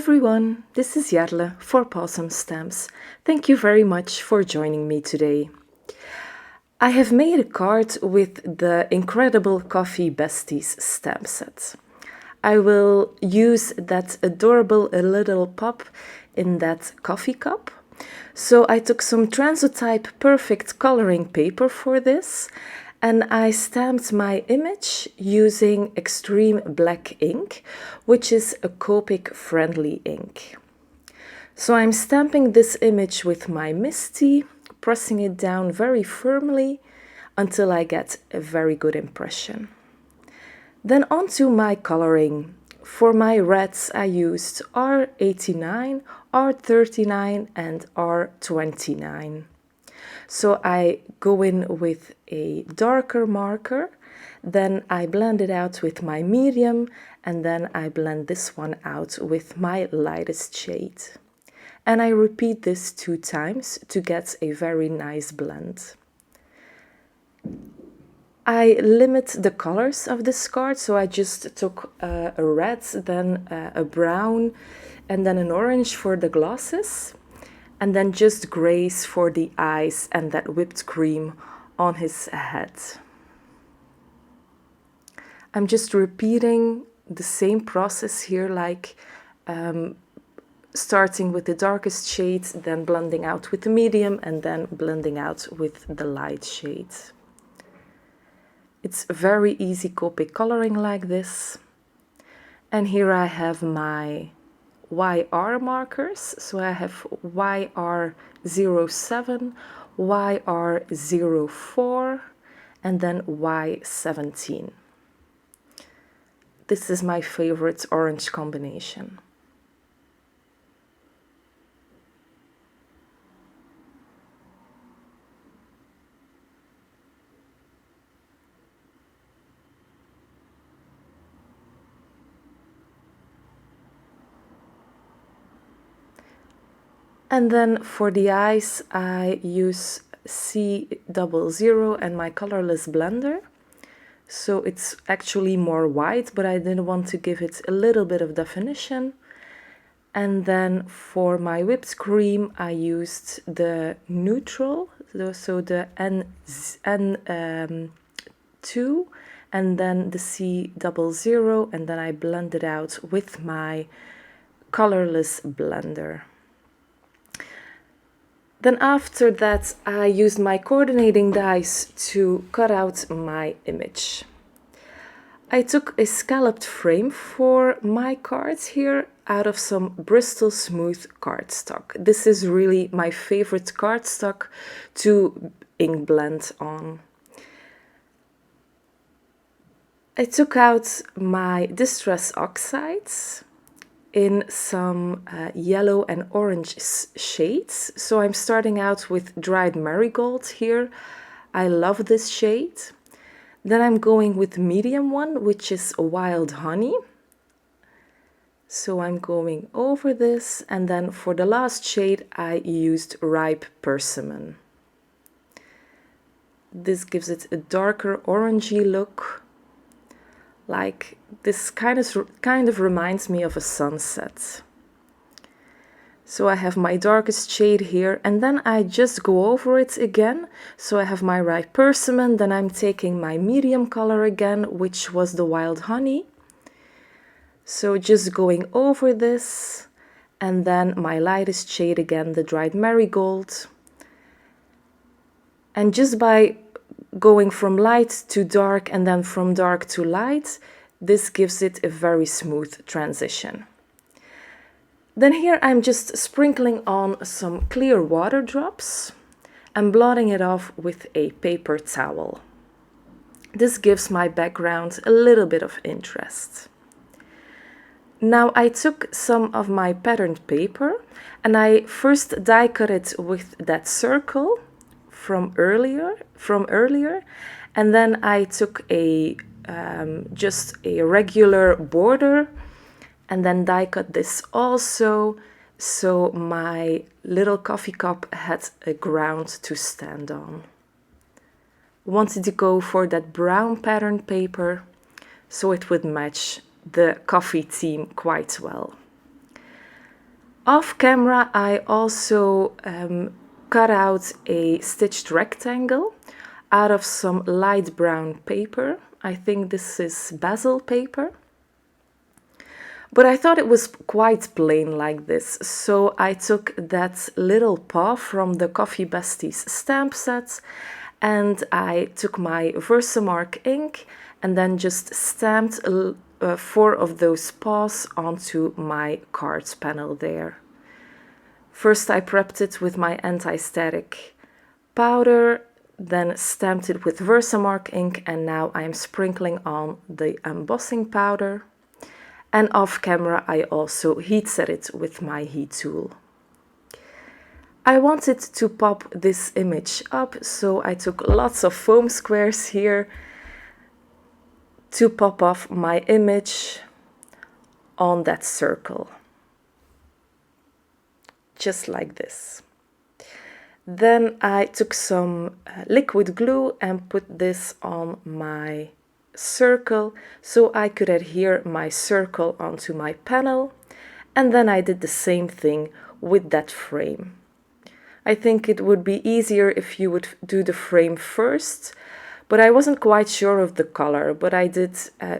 everyone, this is Jarle for Pawsome Stamps. Thank you very much for joining me today. I have made a card with the incredible Coffee Besties stamp set. I will use that adorable little pup in that coffee cup. So I took some Transotype Perfect coloring paper for this, and I stamped my image using extreme black ink, which is a Copic friendly ink. So I'm stamping this image with my Misty, pressing it down very firmly until I get a very good impression. Then onto my coloring. For my reds I used R89, R39 and R29. So I go in with a darker marker, then I blend it out with my medium, and then I blend this one out with my lightest shade. And I repeat this 2 times to get a very nice blend. I limit the colors of this card, so I just took a red, then a brown, and then an orange for the glosses, and then just grays for the eyes and that whipped cream on his head. I'm just repeating the same process here, like starting with the darkest shade, then blending out with the medium, and then blending out with the light shade. It's very easy Copic coloring like this. And here I have my YR markers. So I have YR07, YR04, and then Y17. This is my favorite orange combination. And then for the eyes, I use C00 and my colorless blender. So it's actually more white, but I didn't want to give it a little bit of definition. And then for my whipped cream, I used the neutral, so the N2, and then the C00, and then I blend it out with my colorless blender. Then after that, I used my coordinating dies to cut out my image. I took a scalloped frame for my cards here out of some Bristol Smooth cardstock. This is really my favorite cardstock to ink blend on. I took out my Distress Oxides in some yellow and orange shades. So I'm starting out with Dried Marigold here. I love this shade. Then I'm going with medium one, which is Wild Honey. So I'm going over this, and then for the last shade I used Ripe Persimmon. This gives it a darker orangey look. Like this kind of reminds me of a sunset. So I have my darkest shade here, and then I just go over it again. So I have my Ripe Persimmon, then I'm taking my medium color again, which was the Wild Honey. So just going over this, and then my lightest shade again, the Dried Marigold. And just by going from light to dark and then from dark to light, this gives it a very smooth transition. Then here I'm just sprinkling on some clear water drops and blotting it off with a paper towel. This gives my background a little bit of interest. Now I took some of my patterned paper and I first die cut it with that circle from earlier, and then I took a just a regular border and then die cut this also, so my little coffee cup had a ground to stand on. Wanted to go for that brown patterned paper so it would match the coffee theme quite well. Off camera, I also cut out a stitched rectangle out of some light brown paper. I think this is basil paper. But I thought it was quite plain like this, so I took that little paw from the Coffee Besties stamp set and I took my Versamark ink and then just stamped 4 of those paws onto my card panel there. First I prepped it with my anti-static powder, then stamped it with Versamark ink, and now I'm sprinkling on the embossing powder. And off camera I also heat set it with my heat tool. I wanted to pop this image up, so I took lots of foam squares here to pop off my image on that circle. Just like this. Then I took some liquid glue and put this on my circle so I could adhere my circle onto my panel, and then I did the same thing with that frame. I think it would be easier if you would do the frame first, but I wasn't quite sure of the color, but I did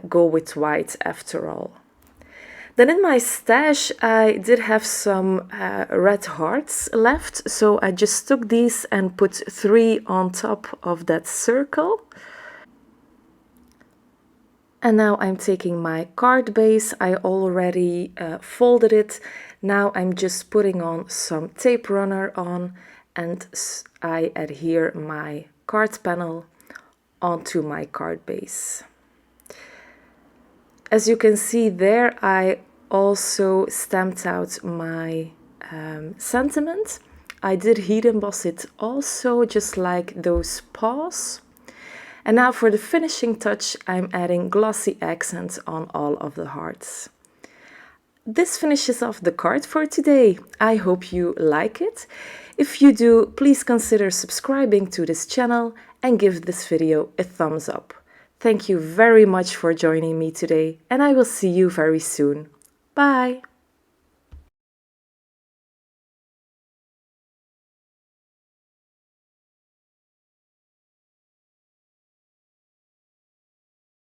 go with white after all. Then in my stash I did have some red hearts left, so I just took these and put 3 on top of that circle. And now I'm taking my card base. I already folded it. Now I'm just putting on some tape runner on, and I adhere my card panel onto my card base. As you can see there, I also stamped out my sentiment. I did heat emboss it also, just like those paws. And now for the finishing touch, I'm adding glossy accents on all of the hearts. This finishes off the card for today. I hope you like it. If you do, please consider subscribing to this channel and give this video a thumbs up. Thank you very much for joining me today, and I will see you very soon. Bye!